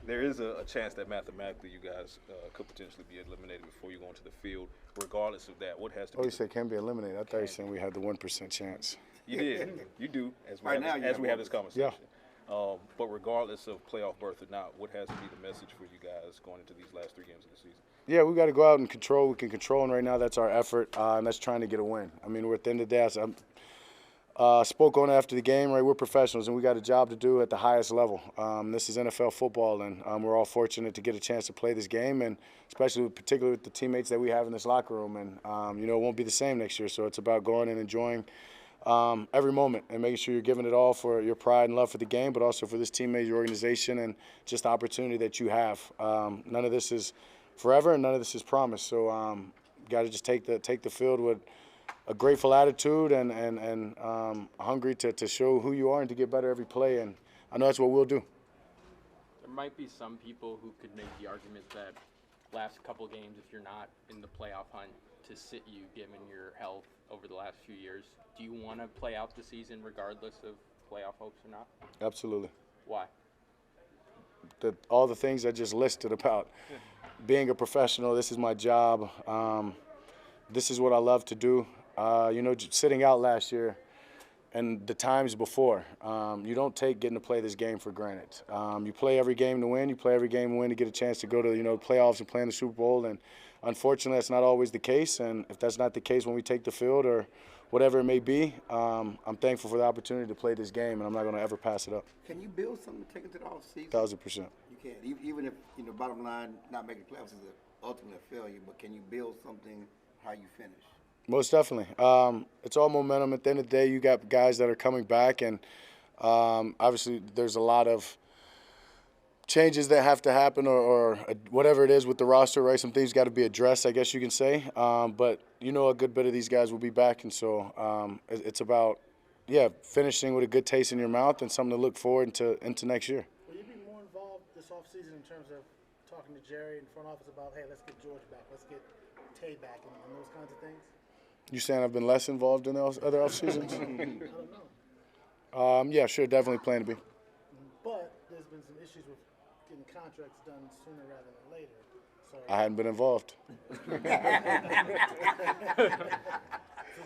there is a chance that mathematically you guys could potentially be eliminated before you go into the field. Regardless of that, what has to be? Oh, you said can be eliminated. I thought you were saying we had the 1% chance. You did. You do, as we Right have, now, as we have this conversation. Yeah. But regardless of playoff berth or not, what has to be the message for you guys going into these last 3 games of the season? Yeah, we got to go out and control what we can control, and right now that's our effort, and that's trying to get a win. I mean, we're at the end of the day, spoke on after the game, right? We're professionals, and we got a job to do at the highest level. This is NFL football, and we're all fortunate to get a chance to play this game, and especially particularly with the teammates that we have in this locker room. And, it won't be the same next year, so it's about going and enjoying every moment and making sure you're giving it all for your pride and love for the game, but also for this teammate, your organization, and just the opportunity that you have. None of this is forever, and none of this is promised. So got to just take the field with a grateful attitude and hungry to show who you are and to get better every play. And I know that's what we'll do. There might be some people who could make the argument that last couple games, if you're not in the playoff hunt, to sit you given your health over the last few years. Do you want to play out the season regardless of playoff hopes or not? Absolutely. Why? All the things I just listed about being a professional, this is my job. This is what I love to do. Sitting out last year and the times before, you don't take getting to play this game for granted. You play every game to win. You play every game to win to get a chance to go to playoffs and play in the Super Bowl. And unfortunately, that's not always the case. And if that's not the case when we take the field or whatever it may be, I'm thankful for the opportunity to play this game, and I'm not going to ever pass it up. Can you build something to take it to the offseason? 1,000%. You can, even if bottom line, not making the playoffs is ultimately a failure. But can you build something how you finish? Most definitely. It's all momentum. At the end of the day, you got guys that are coming back, and obviously there's a lot of changes that have to happen or whatever it is with the roster, right? Some things got to be addressed, I guess you can say. But a good bit of these guys will be back, and so it's about, finishing with a good taste in your mouth and something to look forward into next year. Will you be more involved this offseason in terms of talking to Jerry in the front office about, hey, let's get George back, let's get Tay back, and those kinds of things? You saying I've been less involved in the other off seasons? I don't know. Yeah, sure, definitely plan to be. But there's been some issues with getting contracts done sooner rather than later. So I hadn't been involved. does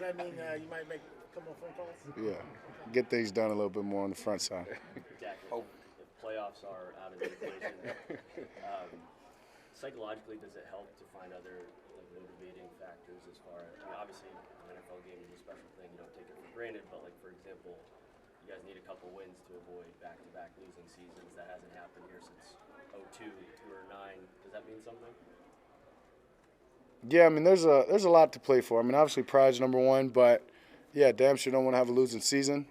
that mean you might make a couple of phone calls? Yeah, get things done a little bit more on the front side. Dak, if playoffs are out of the equation, psychologically, does it help to find other motivating factors as far as, obviously, an NFL game is a special thing, you don't take it for granted, but for example, you guys need a couple wins to avoid back-to-back losing seasons. That hasn't happened here since 02, 2 or 9. Does that mean something? Yeah, there's a lot to play for. Obviously pride's number one, but yeah, damn sure don't want to have a losing season.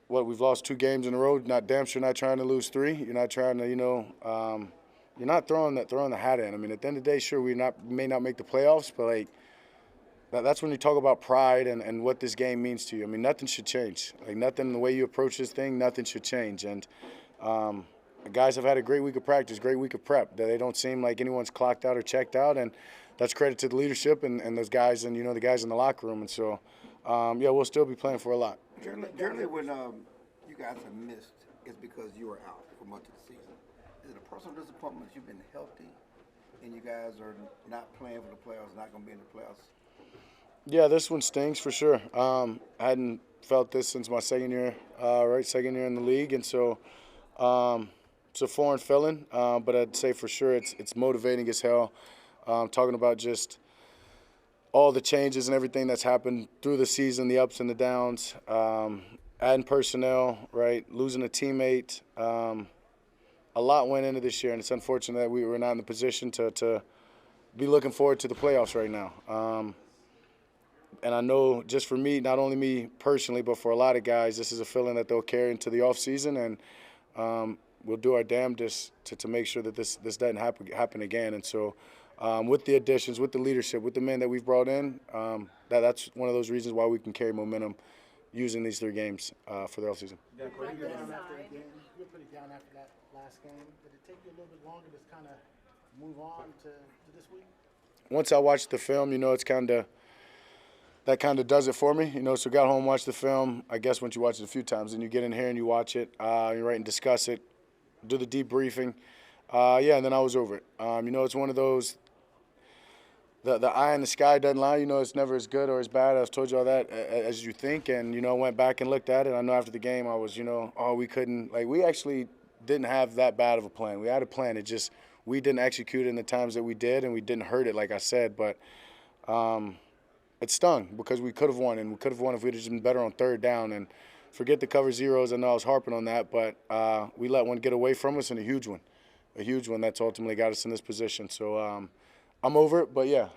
We've lost 2 games in a row. Damn sure not trying to lose 3. You're not trying to, you're not throwing the hat in. At the end of the day, sure, we may not make the playoffs, but that's when you talk about pride and what this game means to you. Nothing should change. Nothing in the way you approach this thing, nothing should change. And the guys have had a great week of practice, great week of prep. They don't seem like anyone's clocked out or checked out, and that's credit to the leadership and those guys and the guys in the locker room. And so, we'll still be playing for a lot. Generally, when you guys have missed, it's because you were out for much of the season. Is it a personal disappointment that you've been healthy and you guys are not playing for the playoffs, not going to be in the playoffs? Yeah, this one stings for sure. I hadn't felt this since my second year in the league, and so it's a foreign feeling. But I'd say for sure it's motivating as hell. Talking about just all the changes and everything that's happened through the season, the ups and the downs, adding personnel, right, losing a teammate. A lot went into this year, and it's unfortunate that we were not in the position to be looking forward to the playoffs right now. And I know just for me, not only me personally, but for a lot of guys, this is a feeling that they'll carry into the offseason, and we'll do our damnedest to make sure that this doesn't happen again. And so with the additions, with the leadership, with the men that we've brought in, that's one of those reasons why we can carry momentum using these 3 games for the offseason. You were pretty down after that last game. Did it take you a little bit longer to kind of move on to this week? Once I watched the film, it's that kind of does it for me. So got home, watched the film. I guess once you watch it a few times, then you get in here and you watch it, you're right, and discuss it. do the debriefing. Yeah, and then I was over it. It's one of those. The eye in the sky doesn't lie. It's never as good or as bad. I've told you all that as you think. And, I went back and looked at it. I know after the game I was, we couldn't. We actually didn't have that bad of a plan. We had a plan. It just we didn't execute it in the times that we did, and we didn't hurt it, like I said. But it stung because we could have won, and we could have won if we'd have just been better on third down. And forget the cover zeros. I know I was harping on that, but we let one get away from us, and a huge one that's ultimately got us in this position. So I'm over it, but yeah,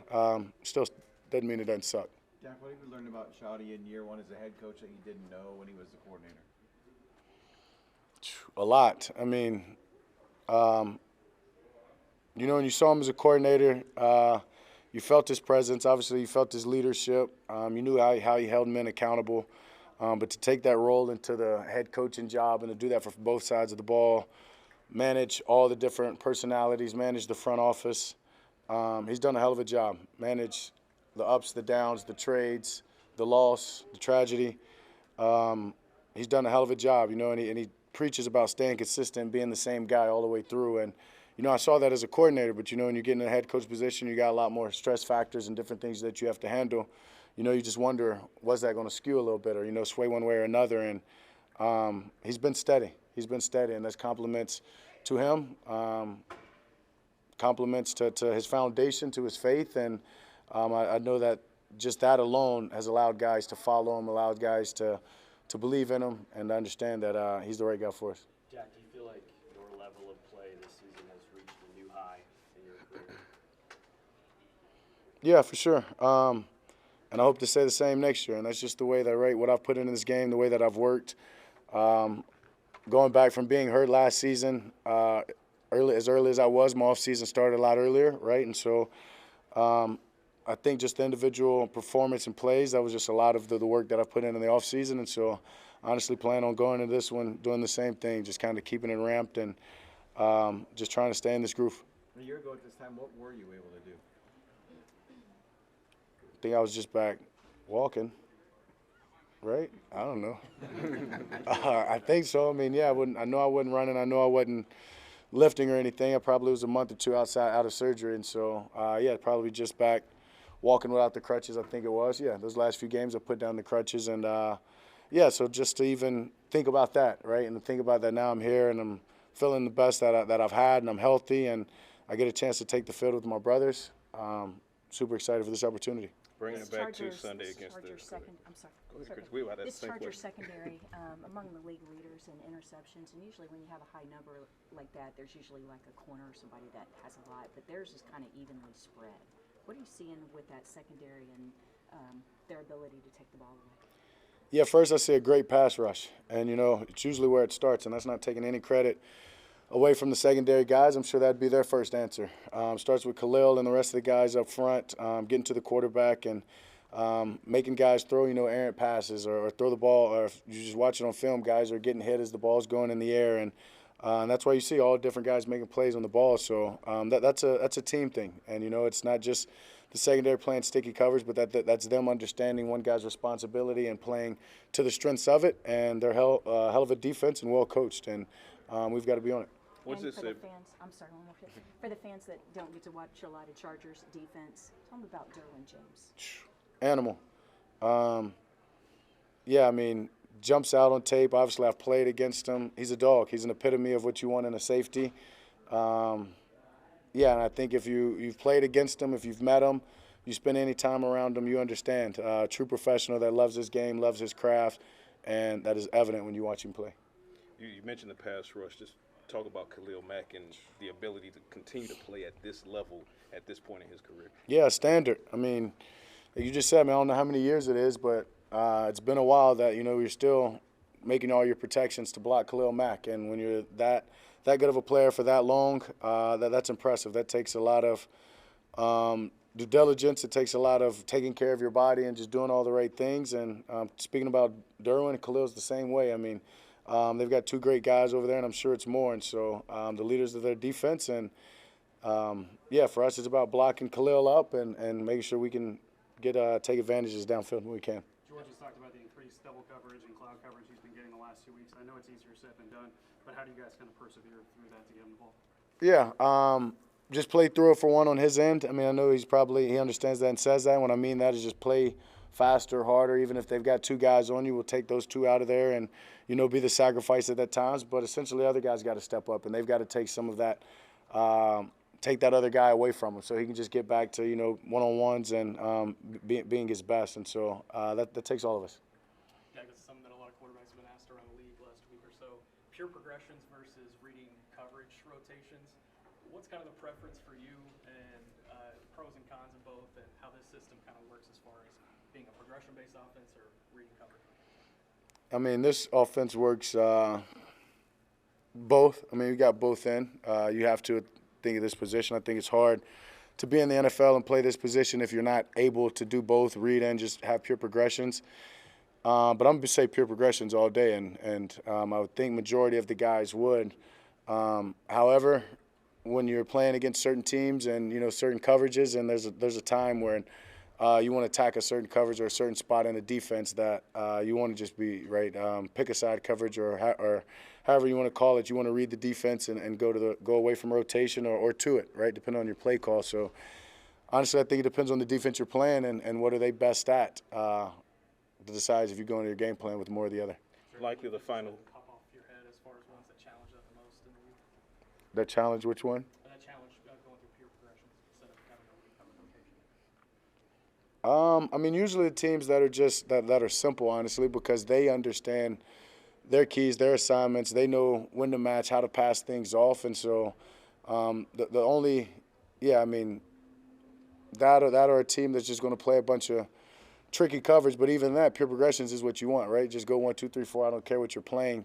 still doesn't mean it doesn't suck. Dak, what have you learned about Shoddy in year one as a head coach that you didn't know when he was the coordinator? A lot. I mean, when you saw him as a coordinator, you felt his presence. Obviously, you felt his leadership. You knew how he held men accountable. But to take that role into the head coaching job and to do that for both sides of the ball, manage all the different personalities, manage the front office, he's done a hell of a job. Manage the ups, the downs, the trades, the loss, the tragedy. He's done a hell of a job, and he preaches about staying consistent, being the same guy all the way through. And, I saw that as a coordinator, but, when you get in a head coach position, you got a lot more stress factors and different things that you have to handle. You just wonder, was that going to skew a little bit or, sway one way or another? And he's been steady. And that's compliments to him, compliments to his foundation, to his faith. And I know that just that alone has allowed guys to follow him, allowed guys to believe in him and to understand that he's the right guy for us. Jack, do you feel like your level of play this season has reached a new high in your career? Yeah, for sure. And I hope to say the same next year. And that's just the way that, what I've put into this game, the way that I've worked. Going back from being hurt last season, as early as I was, my offseason started a lot earlier, right? And so I think just the individual performance and plays, that was just a lot of the work that I've put in the offseason. And so honestly plan on going into this one doing the same thing, just kind of keeping it ramped and just trying to stay in this groove. A year ago at this time, what were you able to do? I think I was just back walking, right? I don't know. I think so. I mean, yeah, I know I wasn't running. I know I wasn't lifting or anything. I probably was a month or two out of surgery. And so, yeah, probably just back walking without the crutches, I think it was. Yeah, those last few games I put down the crutches. And, yeah, so just to even think about that, right, and to think about that now I'm here and I'm feeling the best that I've had and I'm healthy and I get a chance to take the field with my brothers. Super excited for this opportunity. Bringing it back to Sunday against the. I'm sorry. Go ahead, Chris. We had that This same Chargers question. secondary among the league leaders in interceptions, and usually when you have a high number like that, there's usually like a corner or somebody that has a lot, but theirs is kind of evenly spread. What are you seeing with that secondary and their ability to take the ball away? Yeah, first I see a great pass rush, and it's usually where it starts, and that's not taking any credit away from the secondary guys. I'm sure that'd be their first answer. Starts with Khalil and the rest of the guys up front, getting to the quarterback and making guys throw, errant passes or throw the ball, or if you just watch it on film, guys are getting hit as the ball's going in the air, and that's why you see all different guys making plays on the ball. So that's a team thing, and it's not just the secondary playing sticky covers, but that's them understanding one guy's responsibility and playing to the strengths of it, and they're hell of a defense and well coached, and we've got to be on it. What's and this for the fans, I'm sorry, one more thing. For the fans that don't get to watch a lot of Chargers defense, tell them about Derwin James. Animal. Yeah, I mean, jumps out on tape. Obviously, I've played against him. He's a dog. He's an epitome of what you want in a safety. Yeah, and I think if you've played against him, if you've met him, you spend any time around him, you understand. True professional that loves his game, loves his craft, and that is evident when you watch him play. You mentioned the pass rush. Just talk about Khalil Mack and the ability to continue to play at this level at this point in his career. Yeah, standard. I mean, like you just said, man, I don't know how many years it is, but it's been a while that, you're still making all your protections to block Khalil Mack. And when you're that good of a player for that long, that's impressive. That takes a lot of due diligence. It takes a lot of taking care of your body and just doing all the right things. And speaking about Derwin, Khalil's the same way. I mean, they've got two great guys over there, and I'm sure it's more. And so the leaders of their defense. And, yeah, for us it's about blocking Khalil up and making sure we can take advantages downfield when we can. George has talked about the increased double coverage and cloud coverage he's been getting the last 2 weeks. I know it's easier said than done, but how do you guys kind of persevere through that to get him the ball? Yeah, just play through it for one on his end. I mean, I know he understands that and says that. When I mean that is just play faster, harder. Even if they've got two guys on you, we'll take those two out of there and, be the sacrifice at that times. But essentially, other guys got to step up, and they've got to take some of that, take that other guy away from him so he can just get back to, one-on-ones and being his best. And so that takes all of us. Yeah, I guess something that a lot of quarterbacks have been asked around the league last week or so. Pure progressions versus reading coverage rotations. What's kind of the preference for you, and pros and cons of both, and how this system kind of works as far as being a progression-based offense or reading coverage? I mean, this offense works both. I mean, you got both in. You have to think of this position. I think it's hard to be in the NFL and play this position if you're not able to do both, read and just have pure progressions. But I'm going to say pure progressions all day, and I would think majority of the guys would. However, when you're playing against certain teams and certain coverages, and there's a time when you want to attack a certain coverage or a certain spot in the defense that you want to just be right, pick a side coverage or however you want to call it. You want to read the defense and go away from rotation or to it, right, depending on your play call. So honestly, I think it depends on the defense you're playing and what are they best at that decides if you go into your game plan with more or the other. Likely the final. Pop off your head as far as ones that challenge that the most in the league? That challenge, which one? That challenge going through pure progressions instead of having a read coverage rotation. I mean, usually the teams that are just that are simple, honestly, because they understand their keys, their assignments. They know when to match, how to pass things off, and so the only, I mean, that or a team that's just going to play a bunch of tricky coverage. But even that, pure progressions is what you want, right? Just go 1, 2, 3, 4. I don't care what you're playing.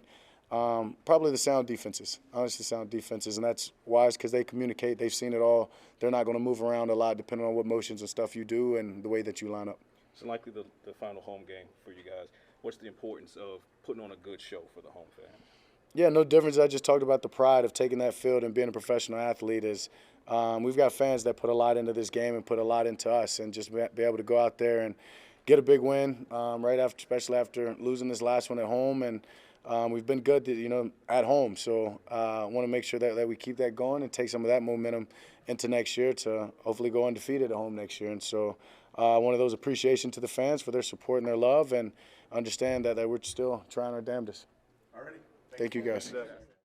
Probably the sound defenses, honestly, sound defenses, and that's wise because they communicate. They've seen it all. They're not going to move around a lot depending on what motions and stuff you do and the way that you line up. It's likely the final home game for you guys. What's the importance of putting on a good show for the home fans? Yeah, no difference. I just talked about the pride of taking that field and being a professional athlete. Is we've got fans that put a lot into this game and put a lot into us, and just be able to go out there and get a big win right after, especially after losing this last one at home. And we've been good, at home. So I want to make sure that we keep that going and take some of that momentum into next year to hopefully go undefeated at home next year. And so one of those appreciation to the fans for their support and their love, and understand that we're still trying our damnedest. Alrighty. Thank you, guys.